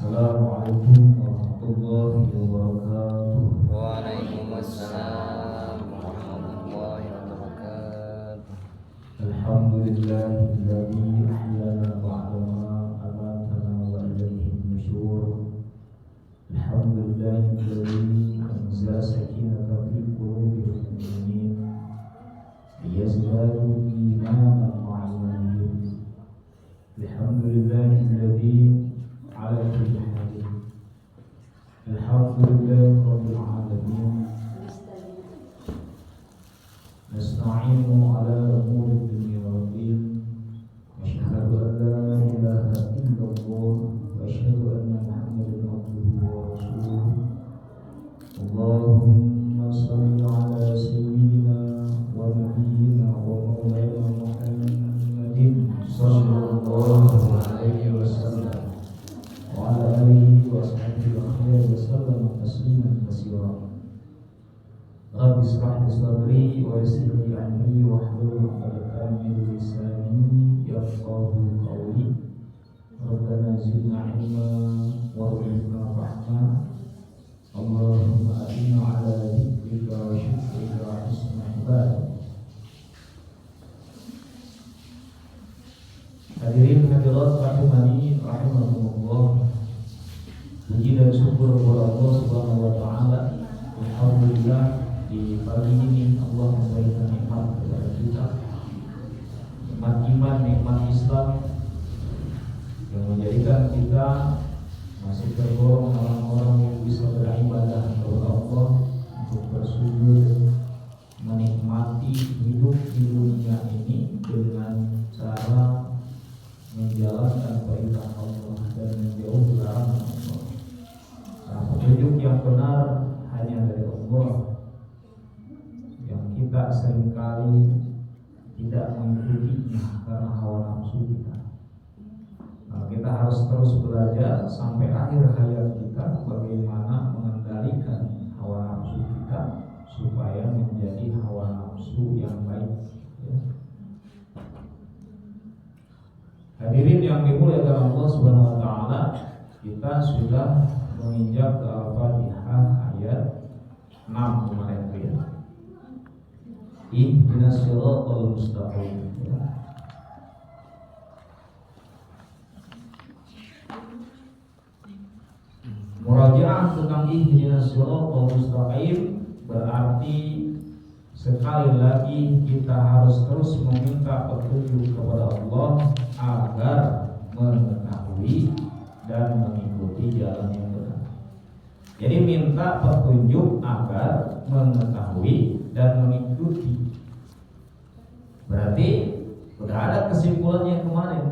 Assalamualaikum warahmatullahi wabarakatuh. Waalaikumsalam warahmatullahi wabarakatuh. Alhamdulillahilladzi ahyana ba'da ma amatana wa ilaihin nusyur. Alhamdulillahilladzi anzala sakinata fi qulubil mu'minin liyazdadu imanan ma'a imanihim. Alhamdulillahilladzi ala kulli halin. Alhamdulillahi rabbil alamin. Nasta'inu ala umuri dunya wad din. Asyhadu an la ilaha illallah wa asyhadu anna Muhammadan abduhu wa rasuluh. Allahumma shalli ala sayyidina wa nabiyyina wa maulana Muhammadin sallallahu alaihi wasallam wa ala alihi wa sahbihi wa sallam tasliman katsiran. Rabbi ishrah li sadri wa yassir li amri wahlul 'uqdatam min lisani yafqahu qawli. Rabbana zidna ilma warzuqna rahmah. Allahumma a'inna 'ala dzikrika wa syukrika wa husni ibadatik. Hadirin hadirat rahimani rahimakumullah. Puji dan syukur kepada Allah Subhanahu wa taala. Alhamdulillah, di pagi ini Allah memberikan nikmat kepada kita, nikmat iman, nikmat Islam, yang menjadikan kita masih tergolong orang-orang yang bisa beribadah kepada Allah, untuk bersujud, menikmati hidup di dunia ini dengan cara menjalankan perintah Allah dan menjauhi larangan Allah. Nah, petunjuk yang benar hanya dari Allah, yang kita seringkali tidak mengikutinya karena hawa nafsu kita. Nah, kita harus terus belajar sampai akhir hayat kita bagaimana mengendalikan hawa nafsu kita supaya menjadi hawa nafsu yang baik, ya. Hadirin yang dimuliakan Allah Subhanahu wa taala, kita sudah menginjak ke Al-Fatihah ayat 6 kemarin, ya. Ihdinas siratal mustaqim. Murajaah tentang ihdinas siratal mustaqim berarti sekali lagi kita harus terus meminta petunjuk kepada Allah agar mengetahui dan mengikuti jalan yang benar. Jadi minta petunjuk agar mengetahui dan mengikuti. Berarti sudah ada kesimpulannya kemarin.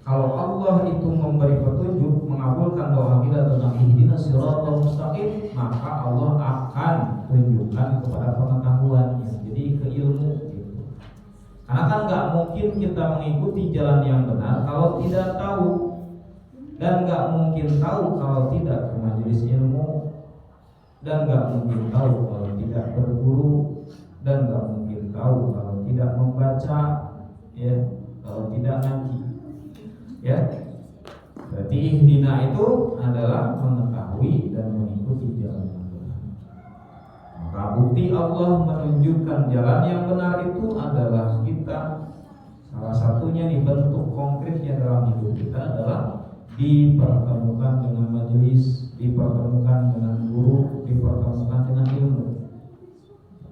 Kalau Allah itu memberi petunjuk, mengabulkan doa kita tentang ihdinas siratal mustaqim, maka Allah akan tunjukkan kepada pengetahuannya. Jadi ke ilmu gitu. Karena kan nggak mungkin kita mengikuti jalan yang benar kalau tidak tahu, dan nggak mungkin tahu kalau tidak ke majelis ilmu, dan nggak mungkin tahu kalau tidak berguru, dan nggak mungkin tahu kalau tidak membaca, ya, kalau tidak ngaji, ya. Berarti ihdina itu adalah mengetahui dan mengikuti jalan yang benar. Maka bukti Allah menunjukkan jalan yang benar itu adalah kita, salah satunya nih bentuk konkretnya dalam hidup kita adalah dipertemukan dengan majelis, dipertemukan dengan guru, dipertemukan dengan ilmu.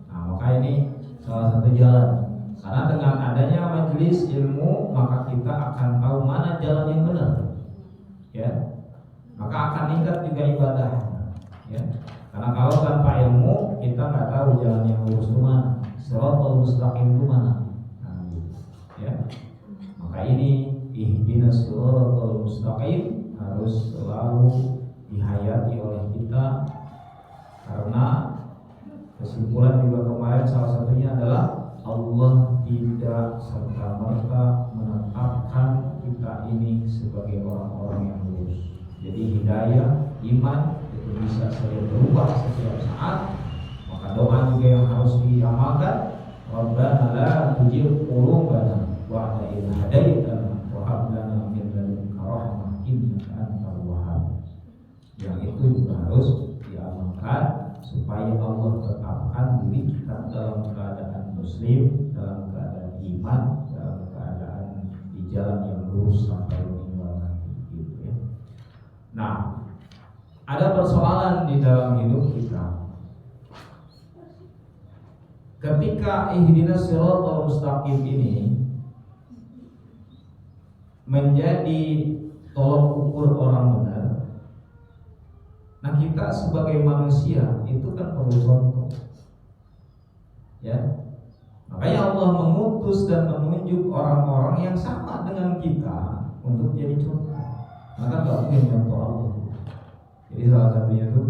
Nah, maka ini salah satu jalan. Karena dengan adanya majelis ilmu, maka kita akan tahu mana jalan yang benar, ya. Maka akan meningkat juga ibadah, ya. Karena kalau tanpa ilmu kita nggak tahu jalan yang lurus itu mana, siratal mustaqim itu mana. Nah, ya. Maka ini ihdinas siratal mustaqim harus selalu dihayati oleh kita, karena kesimpulan juga kemarin salah satunya adalah Allah tidak serta-merta menetapkan kita ini sebagai orang-orang yang lurus. Jadi hidayah, iman itu bisa saja berubah setiap saat. Maka doa juga yang harus diamalkan, Rabbana la tuzigh qulubana ba'da idh hadaitana wa hab lana min ladunka rahmah innaka antal wahhab. yang Allah tetapkan diri kita dalam keadaan muslim, dalam keadaan iman, dalam keadaan di jalan yang lurus sampai meninggal nanti, gitu ya. Nah, ada persoalan di dalam hidup kita. Ketika ihdinas siratal mustaqim ini menjadi tolok ukur orang benar, nah kita sebagai manusia itu kan perlu contoh, ya. Makanya Allah mengutus dan menunjuk orang-orang yang sama dengan kita untuk jadi contoh. Maka nggak mungkin contoh Allah. Jadi salah satunya itu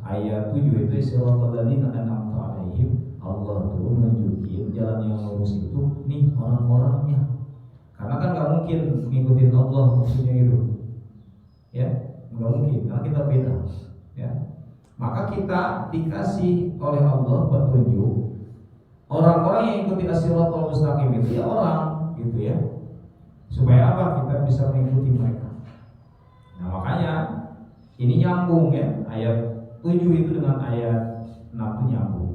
ayat 7 itu siratal ladzina an'amta 'alaihim. Allah tuh menunjukin jalan yang lurus itu nih orang-orangnya. Karena kan nggak mungkin ngikutin Allah maksudnya gitu, ya. Nggak mungkin, karena kita beda, ya. Maka kita dikasih oleh Allah petunjuk orang-orang yang ikuti as-siratal mustaqim itu ya orang, gitu ya. Supaya apa? Kita bisa mengikuti mereka. Nah makanya ini nyambung ya, ayat 7 itu dengan ayat 6 itu nyambung.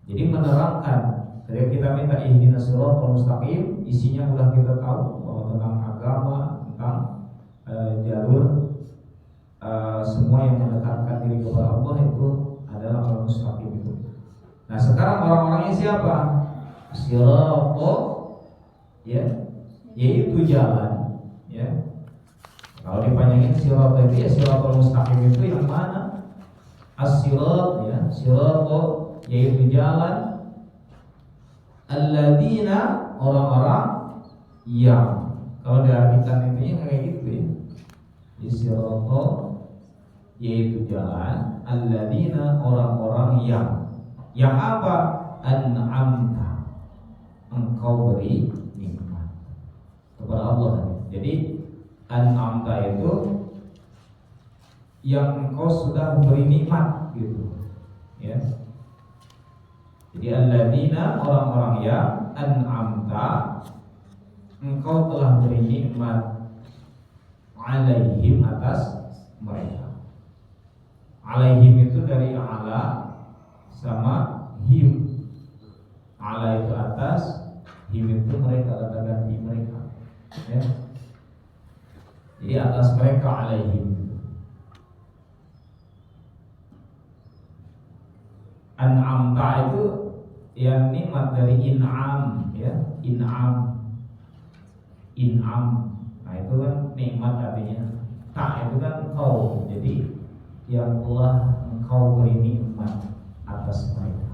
Jadi menerangkan ketika kita minta ihdinas siratal mustaqim, isinya udah kita tahu bahwa tentang agama, tentang jalur semua yang mendekatkan diri kepada Allah itu adalah al-mustaqim itu. Nah sekarang orang-orangnya siapa? Siratal, ya, yaitu jalan, ya. Kalau dipanjangin siratal itu ya siratal mustaqim itu yang mana? As-sirat, ya, siratal yaitu jalan, alladzina orang-orang yang, kalau diartikan intinya kayak gitu ya. Siratal yaitu jalan, alladzina orang-orang yang apa? An'amta, engkau beri nikmat kepada Allah. Jadi an'amta itu yang engkau sudah beri nikmat, gitu ya. Jadi alladzina orang-orang yang an'amta engkau telah beri nikmat alaihim atas mereka. Alaihim itu dari ala sama him. Ala itu atas, him itu mereka, kata ganti mereka, ya. Jadi atas mereka alaihim. An'amta itu yang nikmat dari in'am, ya, in'am. Nah itu kan nikmat artinya. Tak itu kan engkau. Jadi yang telah engkau beri nikmat atas mereka.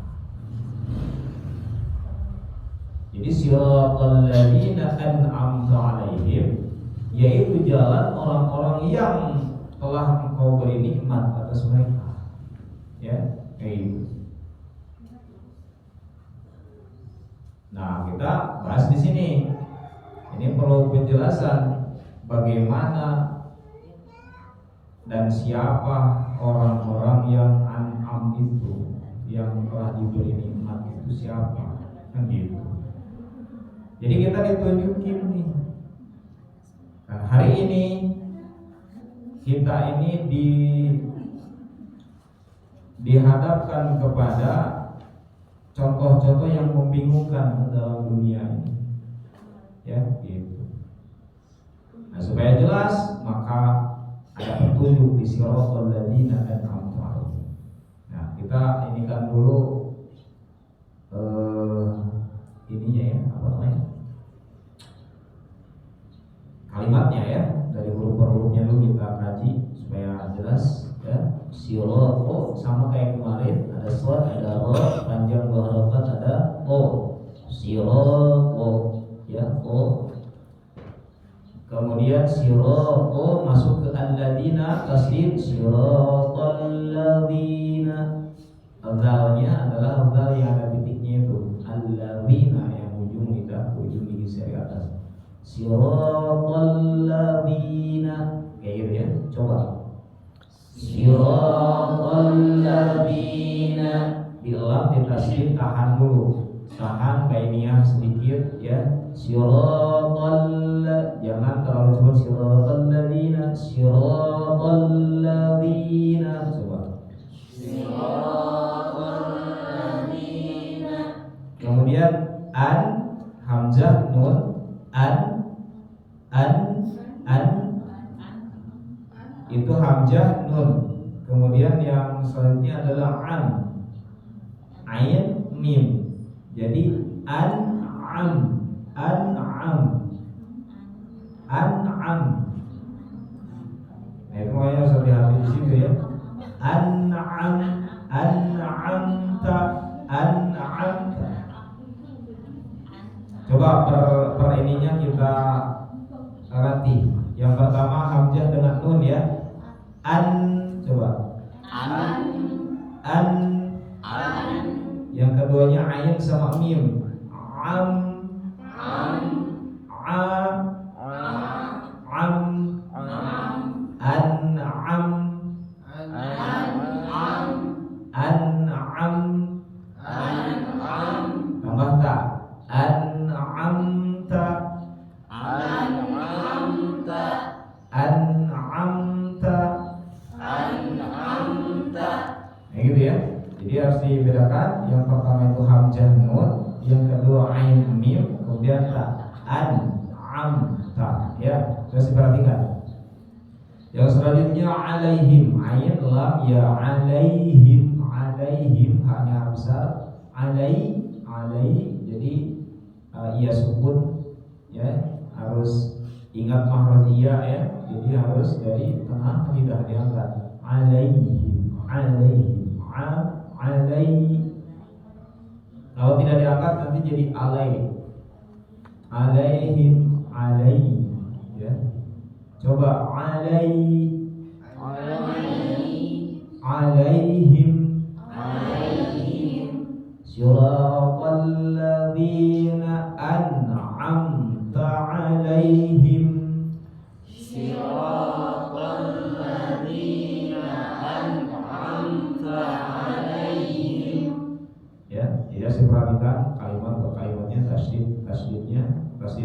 Jadi siratal ladzina an'amta 'alaihim, yaitu jalan orang-orang yang telah engkau beri nikmat atas mereka, ya, kayak gitu. Nah, kita bahas di sini. Ini perlu penjelasan bagaimana dan siapa orang-orang yang an'am itu, yang telah diberi nikmat itu siapa, kan gitu. Jadi kita ditunjukin nih. Nah, hari ini kita ini dihadapkan kepada contoh-contoh yang membingungkan dalam dunia ini, ya, gitu. Nah, supaya jelas maka ada petunjuk di siratal ladzina an'amta 'alaihim. Nah, kita ini kan dulu ininya ya, apa namanya? Kalimatnya ya, dari huruf per hurufnya dulu kita kaji supaya jelas ya. Siratal sama kayak kemarin, ada shad, ada ra, panjang dua harakat, ada o. Siratal ya, o. Kemudian siratal masuk ke alladzina, tasdid siratal ladzina. Dzalnya adalah dzal yang ada titiknya itu, alladzina yang ujung lidah, ujung gigi seri atas. Siratal ladzina, kayak gitu ya. Coba. Siratal ladzina, diulang, ditasdid, tahan dulu. Tahan bainiyah sedikit ya. Siratal, jangan terlalu cepat. Siratal ladzina, siratal ladzina. Coba. Kemudian an, hamzah, nun, an, itu hamzah, nun. Kemudian yang selanjutnya adalah an, ain, mim. Jadi an'am, an'am, an'am. Nah itu makanya harus hati-hati di situ ya. An'am, an'amta, an'amta. Coba per ininya kita latih. Yang pertama hamzah dengan nun ya. An, coba. An. Yang keduanya ain sama mim. Am. An'am. Tambah tak. An'amta. Nah gitu ya. Jadi harus dibedakan. Yang pertama itu hamzah nun, yang kedua ain mim, kemudian ta. An'amta ya. Terus diperhatikan. Yang selanjutnya alaihim, ain lam ya, alaihim, alaihim hanya besar, alai, jadi ia sukun ya, harus ingat makhraj iya ya, jadi harus dari tengah lidah diangkat. Alaihim, alaihim, alai. Kalau tidak diangkat nanti jadi alai. Alaihim, alai ya. Coba alaihim siratal ladzina an'amta alaihim ya. Jadi harus diperhatikan kalimat per kalimatnya, tasydidnya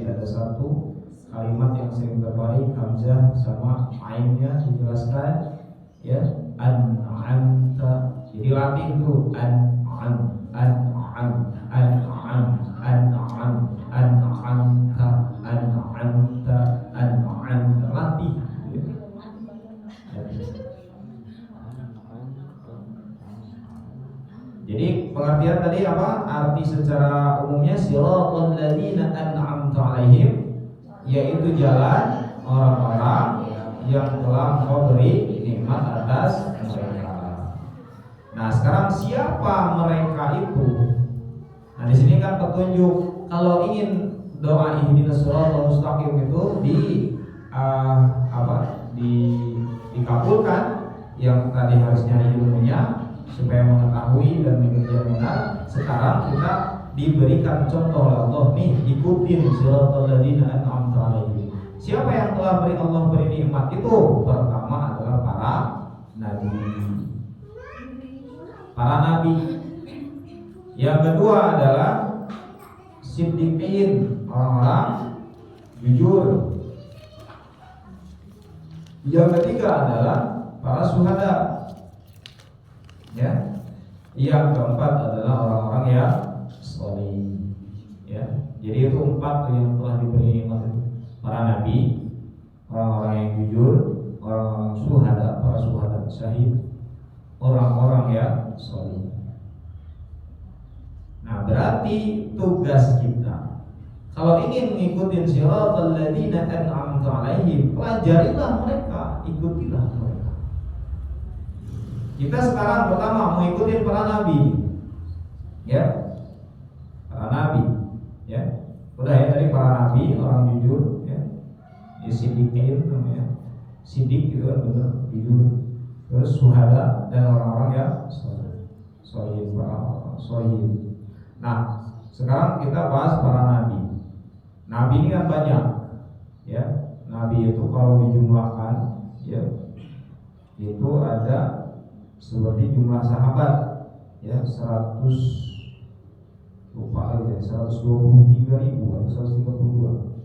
ada satu. Kalimat yang sering berbalik hamzah sama ainnya dijelaskan ya, an'amta. Jadi latih itu an'amta, latih ya. Jadi pengertian tadi apa? Arti secara umumnya siratal ladzina an'amta alaihim, yaitu jalan orang-orang yang telah Engkau beri nikmat atas mereka. Nah, sekarang siapa mereka itu? Nah, di sini kan petunjuk. Kalau ingin doa ihdinas shiratal mustaqim itu dikabulkan, yang tadi harus nyari ilmunya supaya mengetahui dan mengerti yang benar. Sekarang kita diberikan contoh oleh Allah nih, ikutin siratal ladzina an'amta alaihim. Siapa yang telah Allah beri nikmat itu? Pertama adalah para nabi. Yang kedua adalah siddiqin, orang-orang jujur. Yang ketiga adalah para syuhada. Ya. Yang keempat adalah orang-orang yang sholih. Ya. Jadi itu 4 yang telah diberi nikmat itu. Para nabi, orang-orang yang jujur, orang-orang syuhada, para syuhada syahid, orang-orang yang sholih. Nah, berarti tugas kita kalau ingin mengikuti siratal ladzina an'amta alaihim, pelajarilah mereka, ikutilah mereka. Kita sekarang pertama mengikuti para nabi. Ya. Para nabi, ya. Udah ya, tadi para nabi, orang jujur, ya. Siddiqin namanya. Siddiq itu kan benar, jujur. Terus syuhada dan orang-orang yang sholih, para sholih. Nah, sekarang kita bahas para nabi. Nabi ini kan banyak, ya. Nabi itu kalau dijumlahkan, ya, itu ada seperti jumlah sahabat, ya, 123.000 atau 132.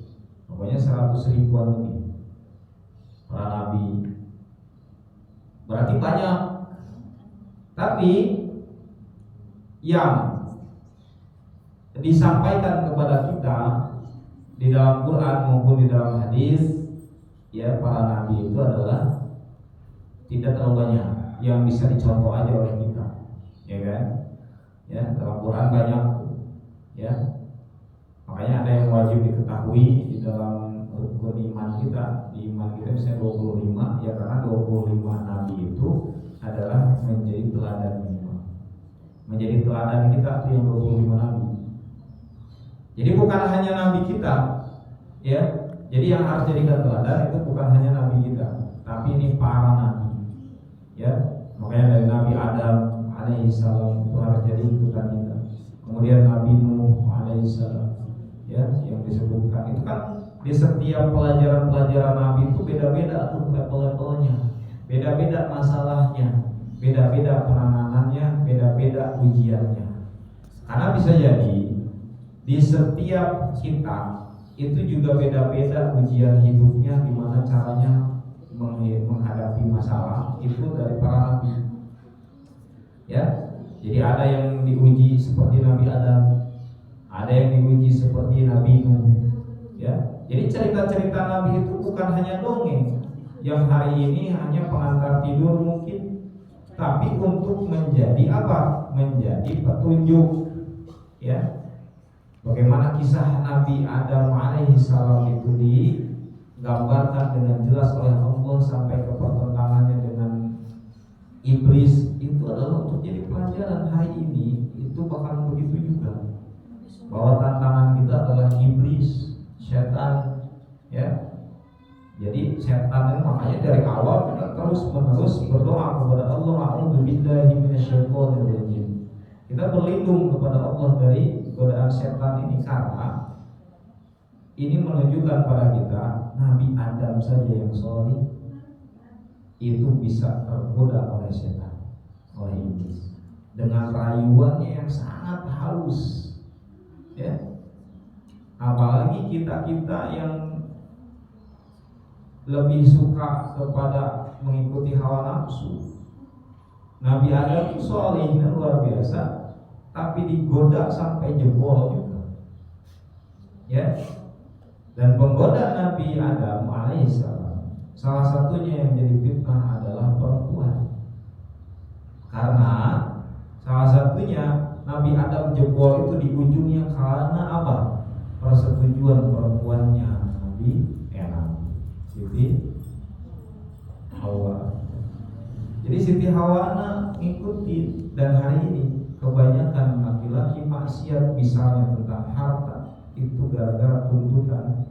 Pokoknya 100 ribuan lebih para nabi. Berarti banyak. Tapi yang disampaikan kepada kita di dalam Quran maupun di dalam hadis, ya, para nabi itu adalah tidak terlalu banyak yang bisa dicontoh aja oleh kita, ya kan? Ya, dalam Quran banyak, ya. Makanya ada yang wajib diketahui di dalam rukun iman kita. Di iman kita misalnya 25, ya, karena 25 nabi itu adalah menjadi teladan kita. Menjadi teladan kita itu yang 25 nabi. Jadi bukan hanya nabi kita, ya. Jadi yang harus jadikan teladan itu bukan hanya nabi kita, tapi ini para nabi, ya. Makanya dari Nabi Adam alaihissalam itu harus jadi ikutan kita. Kemudian Nabi Nuh alaihissalam, ya, yang disebutkan itu kan di setiap pelajaran nabi itu beda-beda tuh level-levelnya, beda-beda masalahnya, beda-beda penanganannya, beda-beda ujiannya. Karena bisa jadi di setiap kita itu juga beda-beda ujian hidupnya, gimana caranya menghadapi masalah itu dari para nabi, ya. Jadi ada yang diuji seperti Nabi Adam, ada yang diuji seperti Nabi Nuh, ya. Jadi cerita-cerita nabi itu bukan hanya dongeng yang hari ini hanya pengantar tidur mungkin, tapi untuk menjadi apa? Menjadi petunjuk, ya. Bagaimana kisah Nabi Adam alaihissalam itu digambarkan dengan jelas oleh Allah sampai ke pertentangannya dengan iblis, itu adalah untuk jadi pelajaran hari ini. Itu bahkan begitu juga, bahwa tantangan kita adalah iblis, setan, ya. Jadi setan itu makanya dari awal kita terus menerus berdoa kepada Allah, a'udzubillahi minasyaitonir rajim. Kita berlindung kepada Allah dari godaan setan ini, karena ini menunjukkan pada kita Nabi Adam saja yang sholih itu bisa tergoda oleh setan, oleh iblis dengan rayuannya yang sangat halus, ya. Apalagi kita yang lebih suka kepada mengikuti hawa nafsu. Nabi Adam itu sholihnya luar biasa, tapi digoda sampai jebol juga, ya. Dan penggoda Nabi Adam alaihissalam, salah satunya yang jadi fitnah adalah perempuan. Karena salah satunya Nabi Adam jebol itu di ujungnya karena apa? Persetujuan perempuannya Nabi Siti Hawa. Jadi Siti Hawa ngikutin, dan hari ini kebanyakan laki-laki maksiat misalnya tentang harta itu gara-gara tuntutan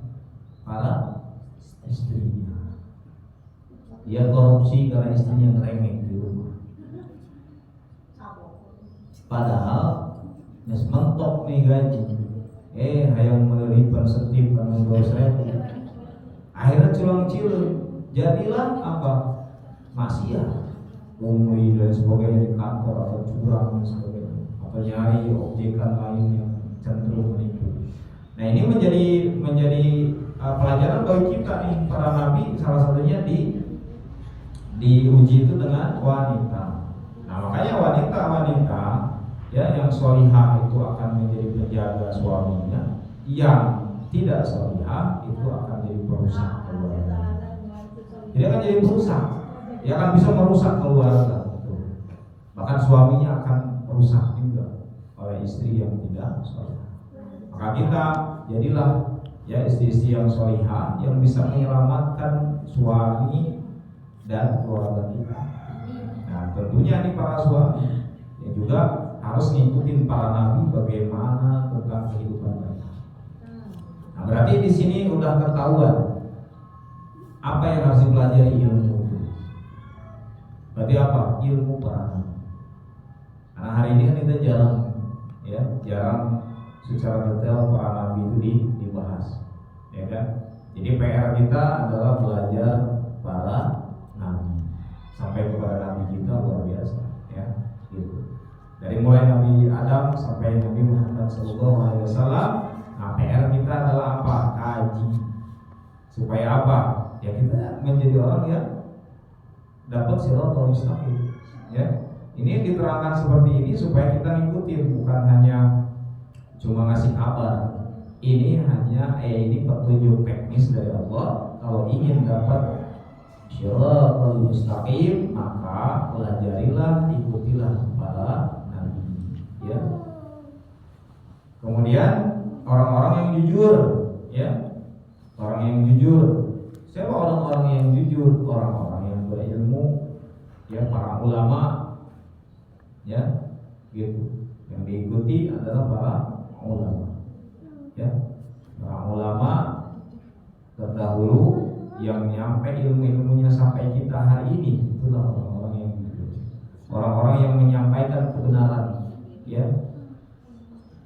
para istrinya. Dia korupsi karena istrinya ngerengek di rumah. Padahal nes mentok nih gaji, hayang melilipan setip kan 2.000. Akhirnya culang-ciling, jadilah apa? Maksiat, umri dan sebagainya di kantor, atau curang dan sebagainya, atau nyari objekan lain yang cenderung menipu. Nah, ini menjadi pelajaran bagi kita nih, para nabi. Salah satunya diuji itu dengan wanita. Nah, makanya wanita ya yang sholihah itu akan menjadi penjaga suaminya, yang tidak sholihah itu akan jadi perusak keluarga. Jadi akan jadi perusak, dia akan bisa merusak keluarga. Bahkan suaminya akan merusak juga oleh istri yang tidak sholihah. Maka kita jadilah ya istri-istri yang sholihah, yang bisa menyelamatkan suami dan keluarga kita. Nah, tentunya ini para suami yang juga harus ngikutin para nabi bagaimana tentang kehidupan mereka. Nah, berarti di sini udah ketahuan apa yang harus dipelajari ilmu itu. Berarti apa? Ilmu para nabi. Karena hari ini kan kita jarang secara detail para nabi itu dibahas, ya kan? Jadi PR kita adalah belajar para nabi sampai kepada nabi kita luar biasa, ya, gitu. Dari mulai Nabi Adam sampai Nabi Muhammad SAW. Nah, PR kita adalah apa? Kaji. Supaya apa? Ya kita menjadi orang yang dapat siratal mustaqim, ya, Ini diterangkan seperti ini supaya kita ngikutin, bukan hanya cuma ngasih kabar. Ini hanya ini petunjuk teknis dari Allah. Kalau ingin dapat Shiratal mustaqim, maka pelajarilah, ikutilah para nabi, ya. Kemudian orang-orang yang jujur, ya. Orang yang jujur. Siapa orang-orang yang jujur? Orang-orang yang berilmu, ya, para ulama, ya, gitu. Yang diikuti adalah para ulama, ya. Para ulama terdahulu yang nyampe ilmu-ilmunya sampai kita hari ini, itulah orang-orang yang jujur. Orang-orang yang menyampaikan kebenaran, ya.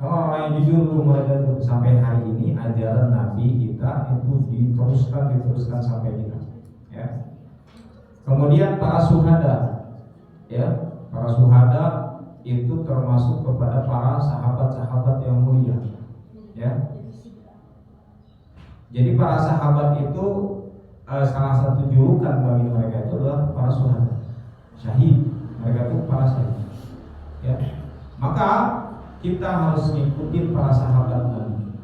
Orang yang jujur mereka sampai hari ini ajaran Nabi kita itu diteruskan sampai kita, ya. Kemudian para syuhada, ya, para syuhada itu termasuk kepada para sahabat-sahabat yang mulia, ya. Jadi para sahabat itu salah satu julukan bagi mereka itu adalah para syuhada, syahid. Mereka itu para syahid, ya. Maka kita harus ngikutin para sahabat Nabi.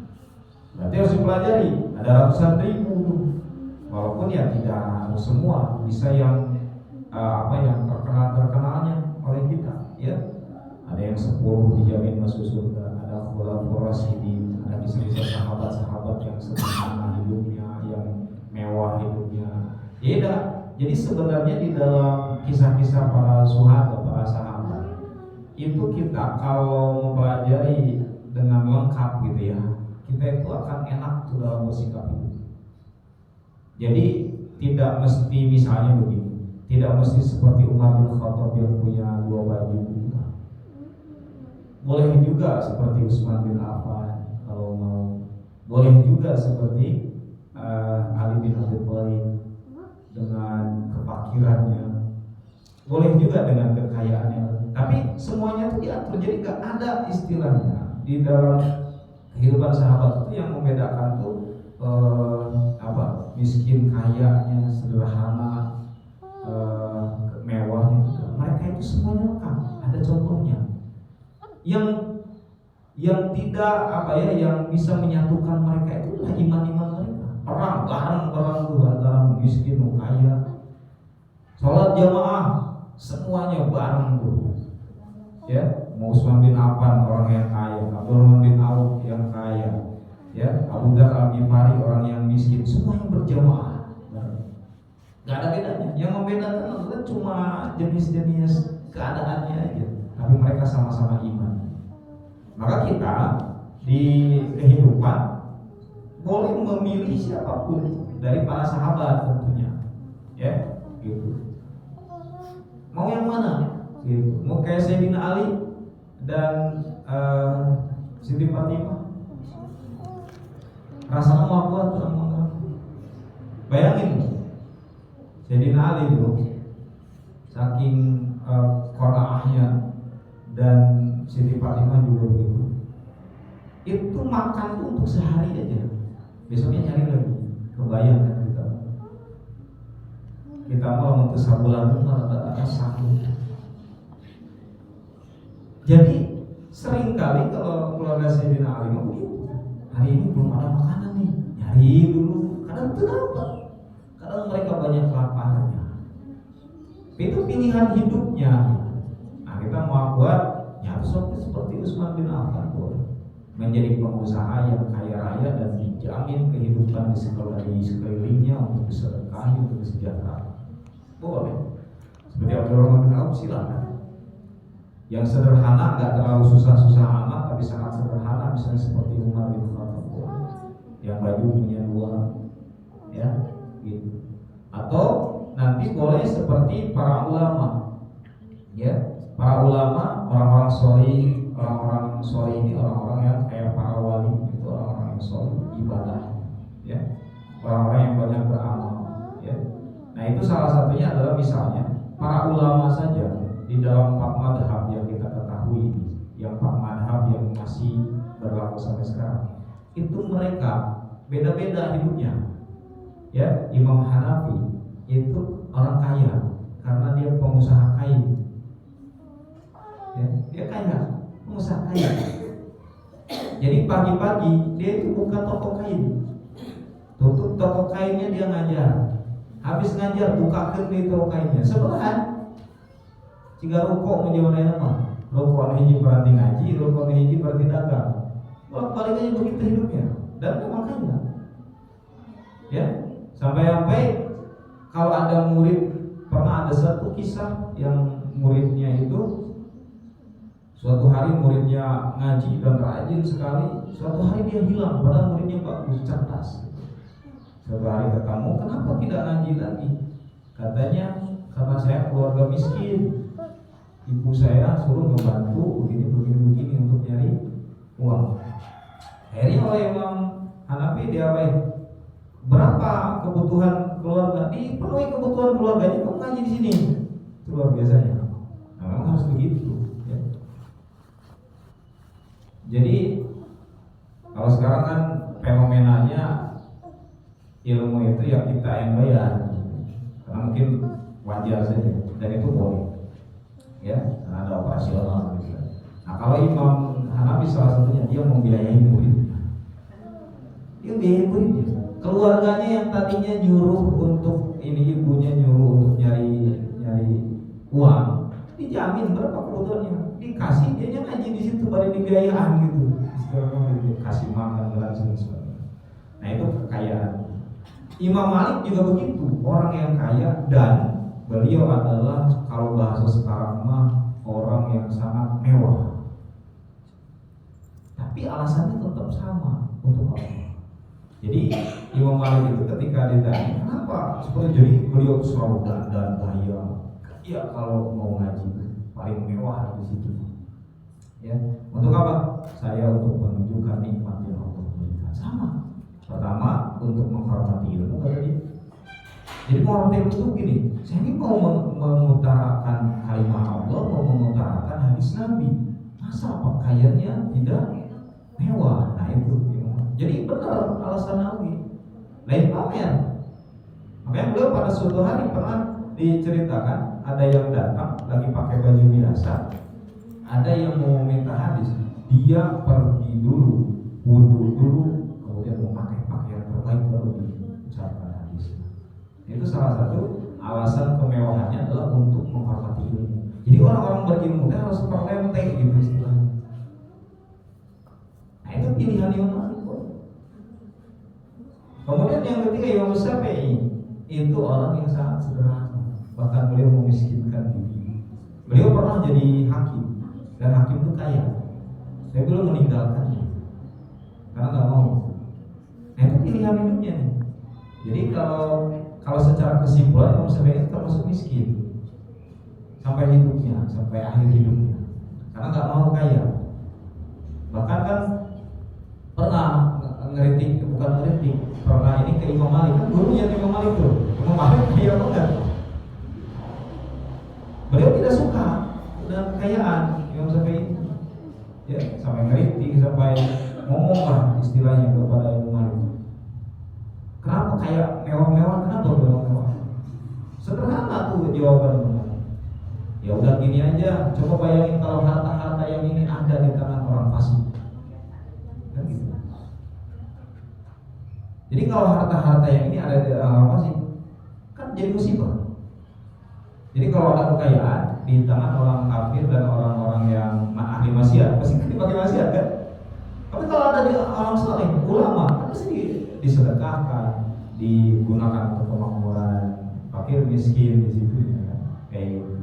Berarti harus dipelajari. Ada ratusan ribu, walaupun ya tidak harus semua. Bisa yang yang terkenalnya oleh kita, ya. Ada yang 10 dijamin masuk surga, ada khulafaur rasyidin, ada kisah-kisah sahabat-sahabat yang sederhana hidupnya, yang mewah hidupnya. Jadi sebenarnya di dalam kisah-kisah para syuhada, para sahabat, itu kita kalau mempelajari dengan lengkap gitu ya, kita itu akan enak tuh dalam bersikap hidup. Jadi tidak mesti misalnya begini, tidak mesti seperti Umar bin Khattab yang punya 2 baju. Boleh juga seperti Utsman bin Affan kalau mau. Boleh juga seperti Ali bin Abi Thalib dengan kefakirannya. Boleh juga dengan kekayaannya. Tapi semuanya itu diatur. Jadi gak ada istilahnya di dalam kehidupan sahabat itu yang membedakan tuh miskin kayanya, sederhana, mewahnya juga. Mereka itu semuanya lengkap. Ada contohnya. Yang tidak yang bisa menyatukan mereka itu adalah iman-iman mereka. Perang bareng-bareng tuh antara miskin dan kaya. Salat jamaah semuanya bareng tuh. Ya, Utsman bin Affan orang yang kaya, Abdurrahman bin Auf yang kaya, ya, Abu Dzar Al-Ghifari orang yang miskin, semuanya berjamaah. Gak ada bedanya. Yang membedakan adalah cuma jenis-jenis keadaannya aja. Tapi mereka sama-sama iman. Maka kita di kehidupan boleh memilih siapapun dari para sahabat tentunya, ya, gitu. Mau yang mana? Gitu. Mau kayak Sayyidina Ali dan Siti Fatimah, rasanya mau kuat tuh sama. Bayangin Sayyidina Ali itu saking qanaahnya, dan Siti Fatimah juga begitu. Itu makan tuh untuk sehari aja, besoknya nyari lagi. Kebayang kan kita mau untuk sabulan rata-rata sahur. Jadi seringkali kalau keluarga Sayyidina Ali begitu, hari ini belum ada makanan nih, nyari dulu. Kadang kenapa? Kadang mereka banyak kelaparannya. Itu pilihan hidupnya. Nah, kita mau buat nyatu seperti Utsman bin Affan, menjadi pengusaha yang kaya raya dan dijamin kehidupan di sekelilingnya untuk disedekahi, untuk kesejahteraan. Boleh. Seperti Abdurrahman bin Auf, silakan. Yang sederhana, nggak terlalu susah-susah amat, tapi sangat sederhana, misalnya seperti Umar bin Khattab, yang baju punya 2, ya, gitu. Atau nanti boleh seperti para ulama, ya, para ulama, orang-orang solih. Orang-orang solih ini orang-orang yang kayak para wali, itu orang-orang yang solih, ibadah, ya, orang-orang yang banyak beramal, ya. Nah, itu salah satunya adalah misalnya para ulama saja di dalam 4 madhab yang kita ketahui, yang 4 madhab yang masih berlaku sampai sekarang, itu mereka beda-beda hidupnya, ya. Imam Hanafi itu orang kaya karena dia pengusaha kain, dia itu buka toko kain, tutup toko kainnya, dia ngajar. Habis ngajar bukakeun di toko kainnya sebelahan. Jika rokok menjawabnya mah, rokok hiji berarti ngaji, rokok hiji berarti dagang. Bolak-balik aja begitu hidupnya. Dan memang kaya. Ya, sampai kalau ada murid, pernah ada satu kisah yang muridnya itu suatu hari muridnya ngaji dan rajin sekali, suatu hari dia hilang padahal muridnya bagus, cerdas. Suatu hari ketemu, kenapa tidak ngaji lagi? Katanya, karena saya keluarga miskin, ibu saya suruh membantu begini untuk nyari uang. Akhirnya oleh Imam Hanafi dia berapa kebutuhan keluarga, dipenuhi kebutuhan keluarganya, kamu ngaji di sini. Itu luar biasanya. Nah, memang harus begitu. Ya. Jadi kalau sekarang kan fenomenanya ilmu itu ya kita yang bayar, karena mungkin wajar saja dan itu boleh, ya, karena ada operasional gitu. Nah kalau Imam Hanafi salah satunya dia membiayai murid, dia biayai muridnya. Keluarganya yang tadinya nyuruh untuk ini, ibunya nyuruh untuk nyari uang, dijamin berapa kebutuhannya, dikasih, dia ngaji di situ baru dibiayaan gitu, kasih makan dan sebagainya. Nah itu kekayaan. Imam Malik juga begitu, orang yang kaya, dan beliau adalah kalau bahasa sekarang mah orang yang sangat mewah. Tapi alasannya tetap sama, untuk apa? Jadi Imam Malik itu ketika ditanya kenapa seperti jadi beliau selalu dandan gaya, ya kalau mau ngaji paling mewah di situ. Ya, untuk apa? Saya untuk menunjukkan nikmat yang Allah berikan. Sama. Pertama untuk menghormati ilmu kata dia. Jadi menghormati ilmu itu gini, saya ini mau mengutarakan kalimat Allah, mau mengutarakan hadis Nabi. Masa pakaiannya tidak mewah? Nah itu. Jadi benar alasan Nabi, lain pamer. Makanya beliau pada suatu hari pernah diceritakan ada yang datang lagi pakai baju biasa, ada yang mau minta hadis, dia pergi dulu, wudu dulu, kemudian memakai pakaian terbaik baru diucapkan hadis. Itu salah satu alasan kemewahannya adalah untuk menghormati ilmu. Jadi orang-orang berilmu harus perlente gitu istilahnya. Nah itu pilihan Imam Malik. Kemudian yang ketiga Imam Syafi'i, itu orang yang sangat sederhana, bahkan beliau memiskinkan diri. Beliau pernah jadi hakim, dan hakim itu kaya, tapi beliau meninggalkannya karena nggak mau. Nah itu pilihan hidupnya nih. Jadi kalau secara kesimpulan Imam Syafi'i itu termasuk miskin sampai hidupnya, sampai akhir hidupnya, karena nggak mau kaya. Bahkan kan pernah bukan ngeritik, pernah ini ke Imam Malik, kan gurunya Imam Malik tuh, Imam Malik kaya banget. Beliau tidak suka dengan kekayaan Imam Syafi'i, ya sampai ngeritik, sampai ngomong lah istilahnya kepada Imam Malik. Kenapa kayak mewah-mewah? Kenapa mewah-mewah? Sederhana tuh jawabannya. Ya udah gini aja, coba bayangin kalau harta-harta yang ini ada di tangan orang fasik. Kan gitu. Jadi kalau harta-harta yang ini ada di apa sih? Kan jadi musibah. Jadi kalau ada kekayaan di tangan orang kafir dan orang-orang yang ahli maksiat, pasti kan dipakai maksiat kan? Tapi kalau ada di orang saleh, ulama, pasti disedekahkan, digunakan untuk kemakmuran fakir miskin di situ ya kan? Kayak gitu.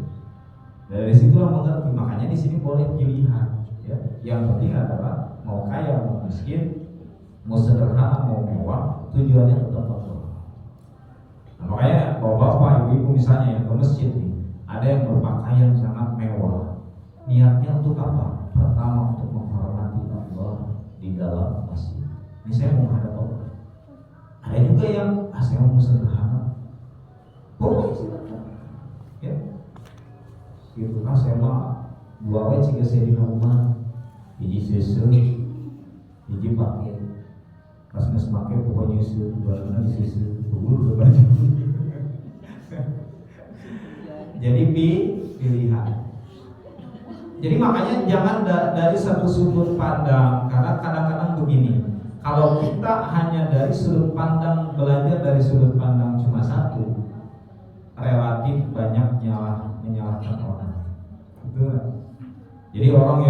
Dari situlah mengerti, makanya di sini boleh pilihan. Ya. Yang penting adalah mau kaya mau miskin, mau sederhana mau mewah, tujuannya tetap Allah. Nah, makanya bapak-bapak, ibu-ibu misalnya yang ke masjid nih, ada yang berpakaian sangat mewah. Niatnya untuk apa? Pertama untuk menghormati Allah di dalam masjid. Ini saya mau menghadap Allah. Ada juga yang saya mau sederhana. Boleh silakan. Ya. Gitu kan saya mah dua wae jika saya di rumah, hiji seuseuh, hiji pakai. Pas nges make pokoknya dua-duanya disisir bubur baju. Jadi pilihan. Jadi makanya jangan dari satu sudut pandang, karena kadang-kadang begini. Kalau kita hanya dari sudut pandang, belajar dari sudut pandang cuma satu, relatif banyak menyalahkan orang. Betul. Jadi orang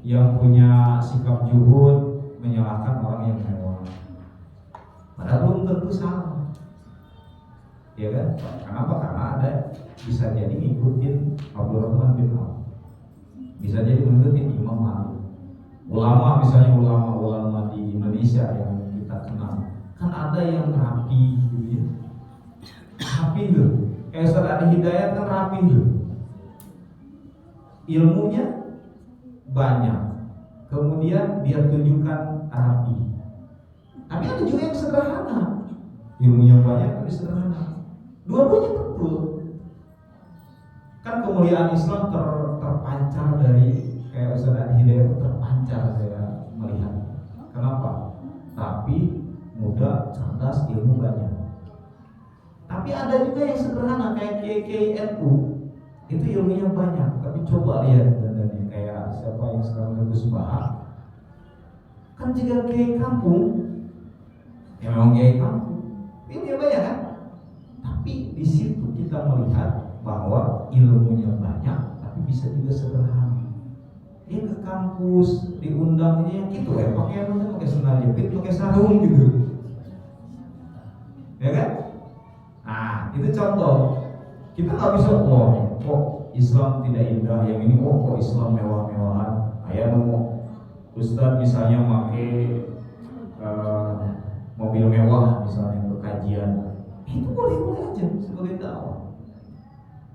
yang punya sikap juhud menyalahkan orang yang mewah. Padahal belum tentu salah. Ya kan? Kenapa? Karena ada bisa jadi ngikutin Abdurrahman bin Auf. Bisa jadi ngikutin Imam Malik. Ulama misalnya ulama di Indonesia yang kita kenal. Kan ada yang rapi gitu ya. Rapi tuh. Kayak Ustaz Adi Hidayat kan rapi tuh. Ilmunya banyak. Kemudian dia tunjukkan rapi. Tapi ada juga yang sederhana. Ilmunya banyak tapi sederhana. Dua-duanya betul. Kan kemuliaan Islam terpancar dari kayak Ustaz Adi Hidayat itu terpancar saya melihat. Kenapa? Tapi muda, cerdas, ilmu banyak. Tapi ada juga yang sederhana kayak Kiai NU. Itu ilmunya banyak, tapi coba lihat dandannya kayak siapa yang sekarang Gus Bahar. Kan juga Kiai kampung. Ya memang Kiai kampung. Ilmunya banyak kan? Tapi di situ kita melihat bahwa ilmunya banyak, tapi bisa juga sederhana. Dia ke kampus diundangnya gitu ya, pakai sandal jepit, pakai sarung gitu, ya kan? Nah itu contoh. Kita nggak bisa kok Islam tidak indah, yang ini kok Islam mewah-mewahan. Ayah mau Ustadz misalnya pakai mobil mewah misalnya untuk kajian, itu boleh-boleh aja sebagai dakwah.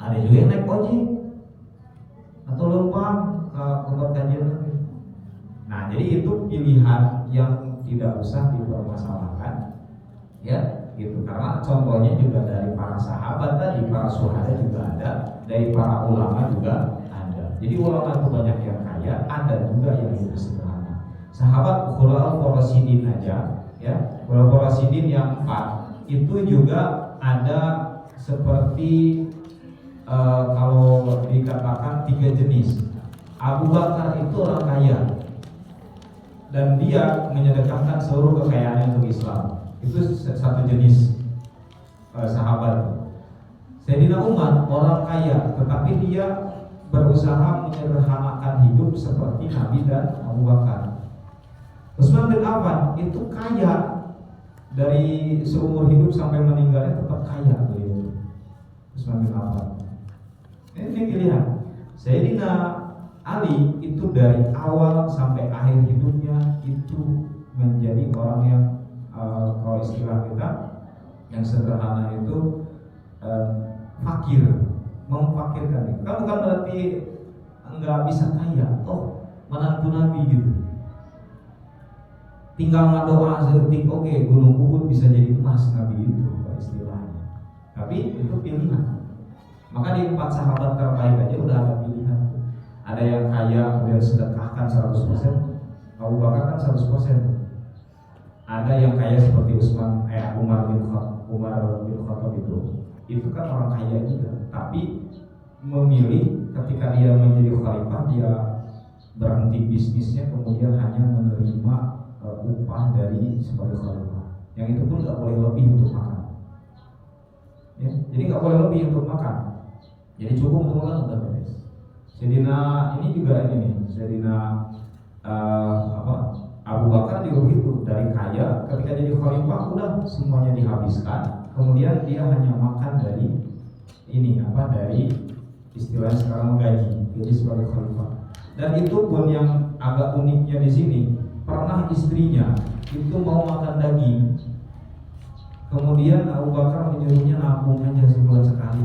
Ada juga yang naik ojek atau lempang ke tempat kajian. Nah, jadi itu pilihan yang tidak usah dipermasalahkan, ya, gitu. Karena contohnya juga dari para sahabat tadi, para syuhada juga ada, dari para ulama juga ada. Jadi ulama itu banyak yang kaya, ada juga yang hidup sederhana. Sahabat Khulafaur Rasyidin aja, ya, Khulafaur Rasyidin yang 4 itu juga ada seperti kalau dikatakan 3 jenis. Abu Bakar itu orang kaya dan dia menyedekahkan seluruh kekayaannya untuk Islam. Itu satu jenis sahabat. Sayyidina Umar orang kaya, tetapi dia berusaha menyederhanakan hidup seperti Nabi dan Abu Bakar. Utsman bin Affan itu kaya, dari seumur hidup sampai meninggalnya tetap kaya beliau. Utsman bin Affan. Ini pilihan. Sayyidina Ali itu dari awal sampai akhir hidupnya itu menjadi orang yang kalau istilah kita yang sederhana itu fakir, memfakirkan. Kan bukan berarti enggak bisa kaya, toh menantu Nabi gitu. Tinggal ngadoa sedetik, oke, gunung Uhud bisa jadi emas Nabi itu istilahnya. Tapi itu pilihan. Maka di 4 sahabat terbaik aja udah ada pilihan. Ada yang kaya kemudian sedekahkan 100%, Abu Bakar kan 100%. Ada yang kaya seperti Umar bin Khattab itu kan orang kaya juga, tapi memilih ketika dia menjadi khalifah dia berhenti bisnisnya, kemudian hanya menerima upah dari sebagai khalifah. Yang itu pun nggak boleh lebih untuk makan. Ya, jadi nggak boleh lebih untuk makan. Jadi cukup untuk makan udah beres. Sayyidina ini juga ini nih, Sayyidina Abu Bakar juga begitu, dari kaya ketika jadi khalifah udah semuanya dihabiskan, kemudian dia hanya makan dari ini dari istilah sekarang gaji sebagai khalifah. Dan itu pun yang agak uniknya di sini, pernah istrinya itu mau makan daging, kemudian Abu Bakar menyuruhnya nabung aja sebulan sekali.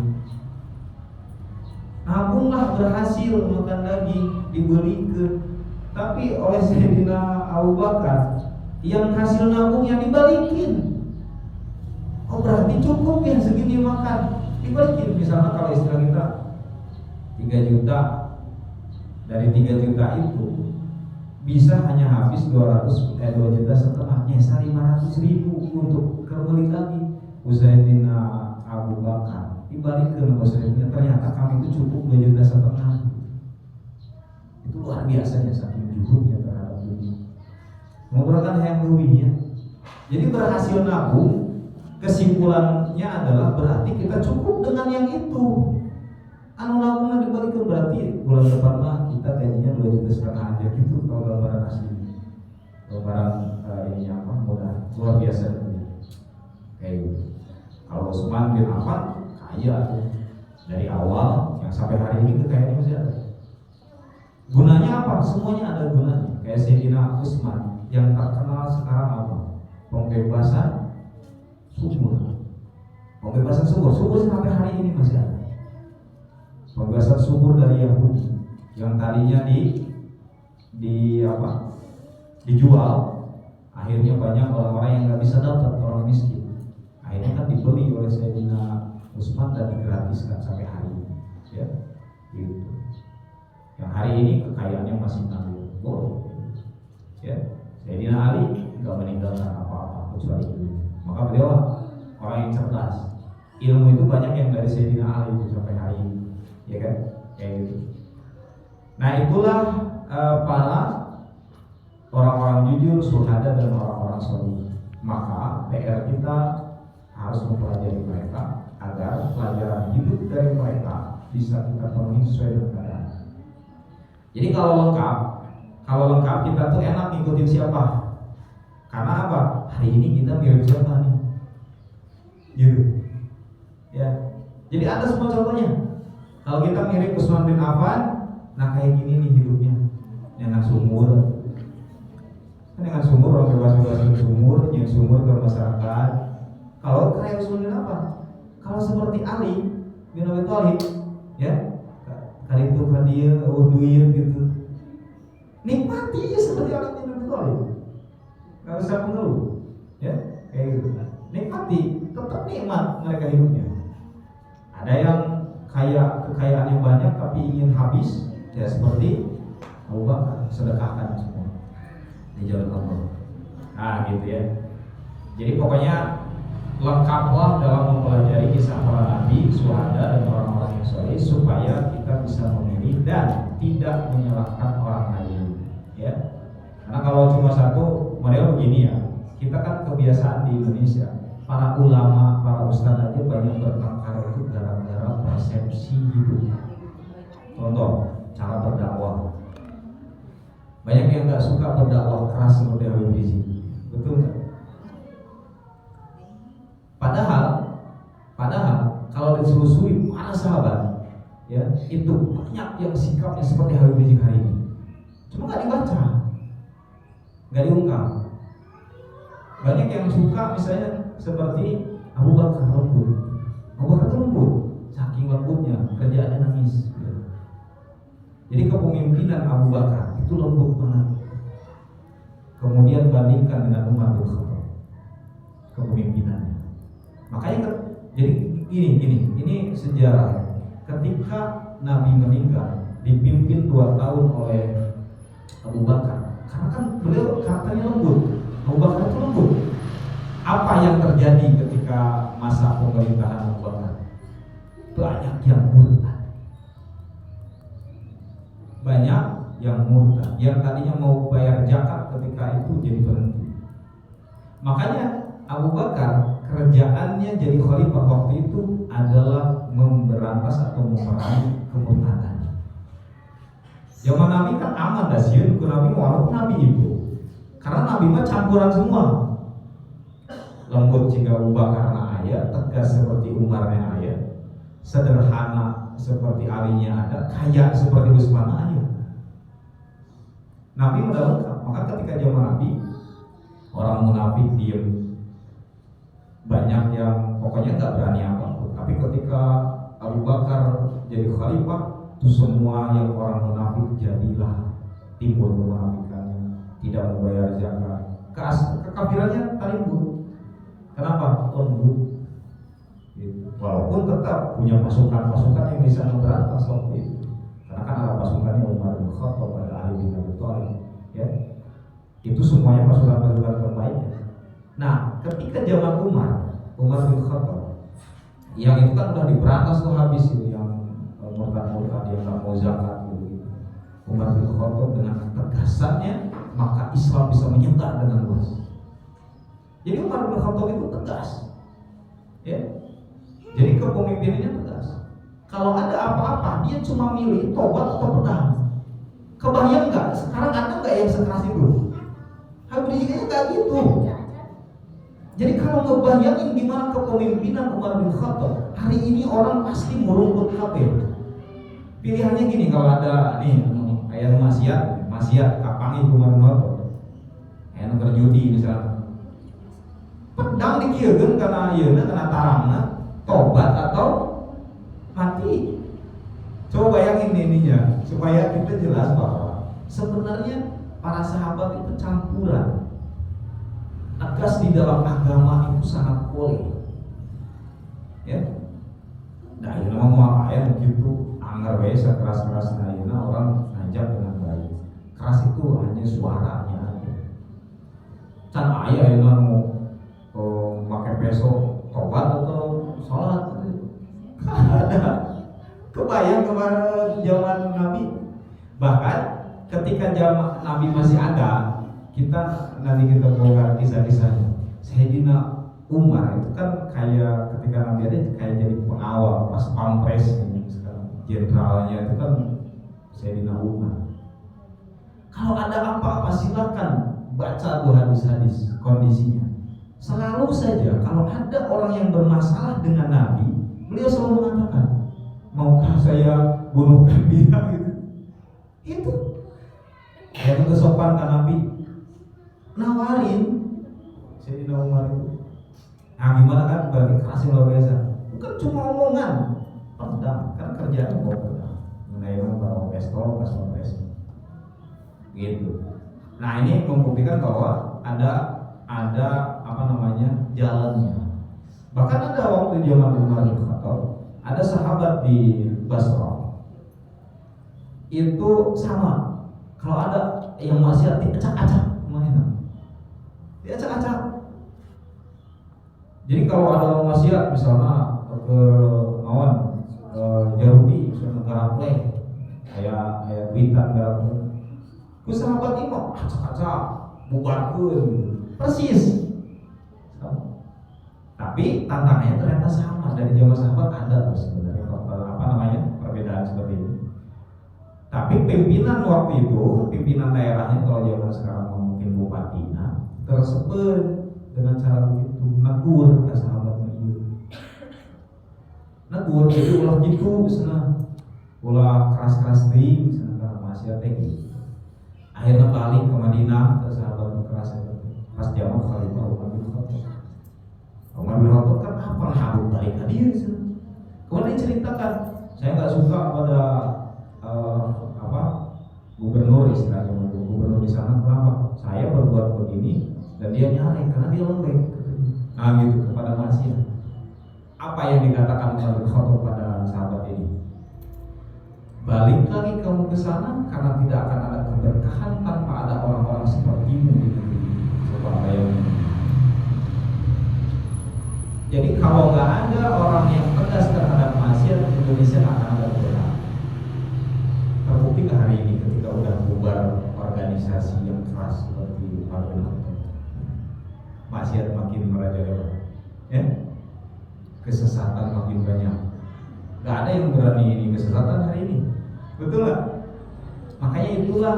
Nabunglah, berhasil makan daging, diberikan. Tapi oleh Sayyidina Abu Bakar yang hasil nabungnya dibalikin. Oh berarti cukup ya segini makan, dibalikin. Misalnya kalau istilah kita 3 juta, dari 3 juta itu bisa hanya habis 2 juta setengah, nyesa 500.000 untuk kembali lagi. Sayyidina Abu Bakar dibalikin sama Sayyidina, ternyata kami itu cukup 2 juta setengah. Itu luar biasanya saking juhudnya terhadap dunia. mengumpulkan hayang leuwih ya. Jadi berhasil nabung, kesimpulannya adalah berarti kita cukup dengan yang itu. Anu nabungnya dibalikin berarti bulan depan mah kita gajinya 2,5 juta aja gitu kalau gambaran asli. Gambaran ini apa mudah luar biasa kayak gitu. Kalau Utsman bin Affan kaya tuh dari awal yang sampai hari ini kekayaannya masih ada. Gunanya apa? Semuanya ada gunanya. Kayak Sayyidina Utsman yang terkenal sekarang apa? Pembebasan subur. Pembebasan subur sampai hari ini masih ada. Pembebasan subur dari Yahudi yang tadinya dijual, akhirnya banyak orang-orang yang nggak bisa dapat, orang miskin. Akhirnya kan dibeli oleh Sayyidina Utsman dan digratiskan sampai hari ini, ya, gitu. Yang hari ini kekayaannya masih mengalir, ya. Sayyidina Ali nggak meninggalkan apa-apa kecuali ilmu. Maka beliau orang yang cerdas. Ilmu itu banyak yang dari Sayyidina Ali itu sampai hari ini, ya kan, kayak gitu. Nah itulah para orang-orang jujur, syuhada dan orang-orang sholih. Maka PR kita harus mempelajari mereka agar pelajaran hidup dari mereka bisa kita penuhi sesuai dengan keadaan. Jadi kalau lengkap kita tuh enak ngikutin siapa? Karena apa? Hari ini kita mirip siapa nih? Gitu. Ya. Jadi ada semua contohnya. Kalau kita mirip Utsman bin Affan, nah kayak gini nih hidupnya. Dengan sumur. Dengan sumur, orang bebas-bebas bersumur, yang sumur ke masyarakat. Kalau kayak Utsman bin Affan, kalau seperti Ali bin Abi Thalib, ya, kali itu kan dia duit gitu. Nikmati aja seperti Ali bin Abi Thalib. Gak usah mengeluh, ya, kayak gitu. Nikmati, tetap nikmat mereka hidupnya. Ada yang kekayaannya banyak tapi ingin habis, ya seperti Abu Bakar, sedekahkan semua di jalan Allah. Nah gitu ya. Jadi pokoknya lengkaplah dalam mempelajari kisah para nabi, syuhada dan orang-orang yang soleh supaya kita bisa memilih dan tidak menyalahkan orang lain. Ya. Karena kalau cuma satu model begini ya, kita kan kebiasaan di Indonesia, para ulama, para ustadz aja banyak bertengkar itu gara-gara persepsi hidup. Contoh, cara berdakwah. Banyak yang nggak suka berdakwah keras seperti Habib Rizik, betul nggak? Padahal kalau ditelusuri para sahabat, ya itu banyak yang sikapnya seperti Habib Rizik hari ini. Cuma nggak dibaca, nggak diungkap. Banyak yang suka misalnya seperti Abu Bakar lembut. Abu Bakar itu lembut, saking lembutnya kerjaannya nangis. Jadi kepemimpinan Abu Bakar itu lembut banget. Kemudian bandingkan dengan Umar bin Khattab, kepemimpinannya. Makanya jadi ini sejarah. Ketika Nabi meninggal dipimpin 2 tahun oleh Abu Bakar, karena kan beliau karakternya lembut. Abu Bakar itu lembut. Apa yang terjadi ketika masa pemerintahan Abu Bakar? Banyak yang murtad. Banyak yang murtad, yang tadinya mau bayar zakat ketika itu jadi berhenti. Makanya Abu Bakar kerjaannya jadi khalifah waktu itu adalah memberantas atau memerangi kemurtadan. Zaman Nabi kan aman dah sieun ku Nabi walaupun Nabi itu. Karena Nabi mah campuran semua. Lembut jika Abu Bakar na aya, tegas seperti Umarnya aya, sederhana seperti Alinya ada, kaya seperti Utsman aya. Nabi udah lengkap. Maka ketika zaman Nabi, orang munafik diem, banyak yang pokoknya nggak berani apapun. Tapi ketika Abu Bakar jadi khalifah, itu semua yang orang munafik jadilah timbul kemunafikannya, tidak membayar zakat, kekafirannya timbul. Kenapa? Lembut. Walaupun tetap punya pasukan-pasukan yang bisa memberantas waktu itu. Karena kan ada pasukannya Umar bin Khattab, ada Ali bin Abi Thalib, ya. Itu semuanya pasukan-pasukan terbaiknya. Nah, ketika zaman Umar bin Khattab, yang itu kan udah diberantas tuh habis itu, yang murtad-murtad yang nggak mau zakat gitu. Umar bin Khattab dengan ketegasannya maka Islam bisa menyebar dengan luas. Jadi Umar bin Khattab itu tegas, ya. Jadi kepemimpinannya tegas. Kalau ada apa-apa, dia cuma milih tobat atau pedang. Kebayang nggak? Sekarang ada nggak yang sekeras itu? Habib Rizik kayaknya nggak gitu. Jadi kalau ngebayangin gimana kepemimpinan Umar bin Khattab, hari ini orang pasti merungkut kabeh. Pilihannya gini, kalau ada nih kayak maksiat kapangi Umar bin Khattab. Kayak nuker judi misalnya. Pedang dikieukeun karena ieu karena tarangna, tobat atau mati. Coba bayangin ininya supaya kita jelas bahwa sebenarnya para sahabat itu campuran. Tegas di dalam agama itu sangat boleh. Ya. Nah, ini mau ayat gitu, anggar wae keras-keras ayeuna orang ngajak dengan baik. Keras itu hanya suaranya aja. Can aya ayeuna mau pakai peso tobat atau sholat ada. Kebayang kemarin zaman Nabi. Bahkan ketika zaman Nabi masih ada, kita nanti kita bongkar kisah-kisahnya. Sayyidina Umar itu kan kayak ketika Nabi ada kayak jadi pengawal pas pampres ini sekarang jenderalnya itu kan Sayyidina Umar. Kalau ada apa-apa silakan baca tuh hadis-hadis kondisinya. Selalu saja kalau ada orang yang bermasalah dengan Nabi, beliau selalu mengatakan, maukah saya bunuhkan dia gitu. Itu yang kesopan kan Nabi nawarin Sayyidina Umar itu. Nah gimana kan berarti keras luar biasa. Bukan cuma omongan, pedang kan kerjaan bawa pedang. Menaikkan bawa pistol, gitu. Nah ini membuktikan bahwa ada apa namanya jalannya. Bahkan ada waktu zaman Umar bin Khattab, ada sahabat di Basra itu sama. Kalau ada yang maksiat diacak-acak, mana? Diacak-acak. Jadi kalau ada orang maksiat misalnya ke Yahudi, misalnya negara play, kayak Witan negara play, ku sahabat ini mau acak-acak, bubarkeun, persis. Tapi tantangannya ternyata sama. Dari zaman sahabat ada tuh sebenarnya perbedaan seperti ini. Tapi pimpinan waktu itu, pimpinan daerahnya kalau zaman sekarang mungkin bupatinya tersebut dengan cara begitu, negur ke sahabat itu. Negur jadi ulah gitu sana, ulah keras-keras ting sana masih ada gitu. Akhirnya balik ke Madinah ke sahabat keras itu. Pas zaman Khalifah Umar bin Khattab. Umar bin Khattab kan apa harus balik ke dia sana. Kemudian diceritakan, saya nggak suka pada gubernur istilahnya, gubernur di sana kenapa? Saya berbuat begini dan dia nyarek karena dia lembek. Nah gitu kepada manusia. Apa yang dikatakan Umar bin Khattab pada sahabat ini? Balik lagi kamu ke sana karena tidak akan ada keberkahan tanpa ada orang-orang sepertimu di negeri ini. Coba bayangin. Jadi kalau nggak ada orang yang tegas terhadap maksiat, Indonesia akan ada keberkahan. Terbukti ke hari ini ketika udah bubar organisasi yang keras seperti Umar bin Khattab, maksiat makin merajalela, ya, kesesatan makin banyak. Gak ada yang berani ini kesesatan hari ini, betul nggak? Makanya itulah